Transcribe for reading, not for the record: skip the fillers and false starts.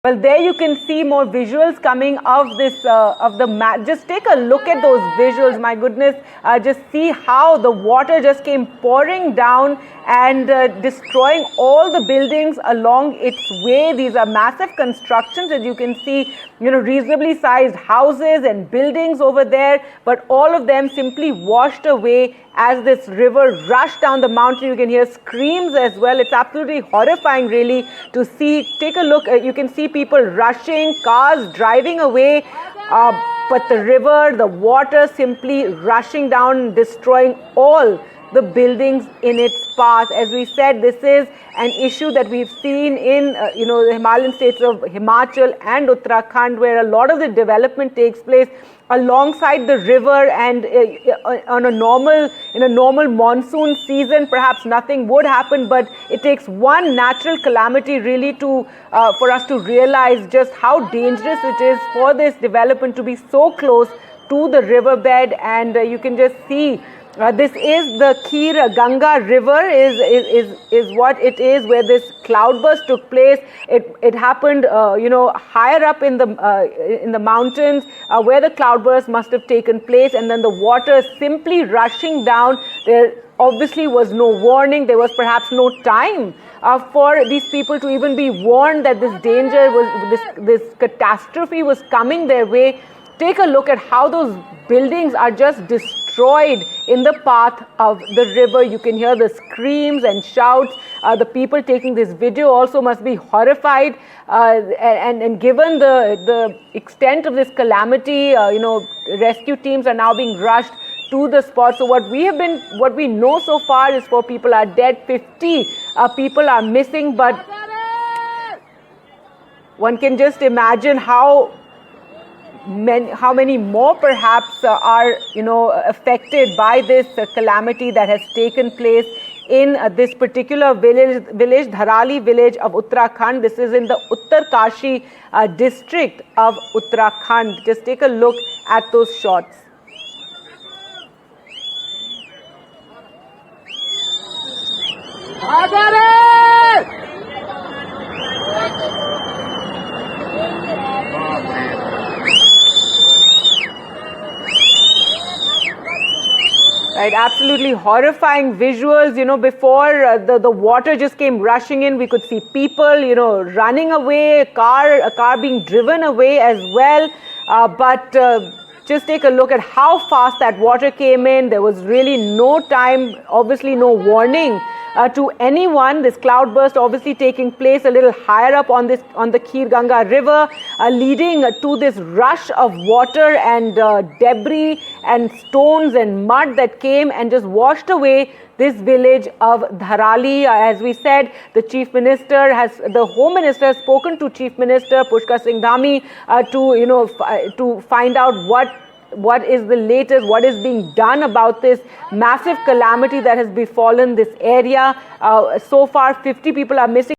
Well, there you can see more visuals coming of this of the map. Just take a look at those visuals. My goodness, just see how the water just came pouring down and destroying all the buildings along its way. These are massive constructions, as you can see, reasonably sized houses and buildings over there, but all of them simply washed away as this river rushed down the mountain. You can hear screams as well. It's absolutely horrifying, really, to see. Take a look. You can see people rushing, cars driving away, but the river, the water simply rushing down, destroying all the buildings in its path. As we said, this is an issue that we've seen in the Himalayan states of Himachal and Uttarakhand, where a lot of the development takes place alongside the river, and in a normal monsoon season perhaps nothing would happen, but it takes one natural calamity really to for us to realize just how dangerous it is for this development to be so close to the riverbed. And you can just see this is the Kheer Ganga river is what it is, where this cloudburst took place. It happened higher up in the mountains where the cloudburst must have taken place, and then the water simply rushing down. There obviously was no warning. There was perhaps no time for these people to even be warned that this danger was, this catastrophe was coming their way. Take a look at how those buildings are just destroyed in the path of the river. You can hear the screams and shouts. The people taking this video also must be horrified. And given the extent of this calamity, rescue teams are now being rushed to the spot. So what we know so far is 4 people are dead, 50 people are missing. But one can just imagine how many more perhaps are affected by this calamity that has taken place in this particular village, Dharali village of Uttarakhand. This is in the Uttarkashi district of Uttarakhand. Just take a look at those shots. Right, absolutely horrifying visuals. Before the water just came rushing in, we could see people, running away, a car being driven away as well. But just take a look at how fast that water came in. There was really no time, obviously no warning to anyone. This cloudburst obviously taking place a little higher up on the Kheer Ganga river, leading to this rush of water and debris and stones and mud that came and just washed away this village of Dharali. As we said, the Home Minister has spoken to Chief Minister Pushkar Singh Dhami to find out what is the latest, what is being done about this massive calamity that has befallen this area. So far, 50 people are missing.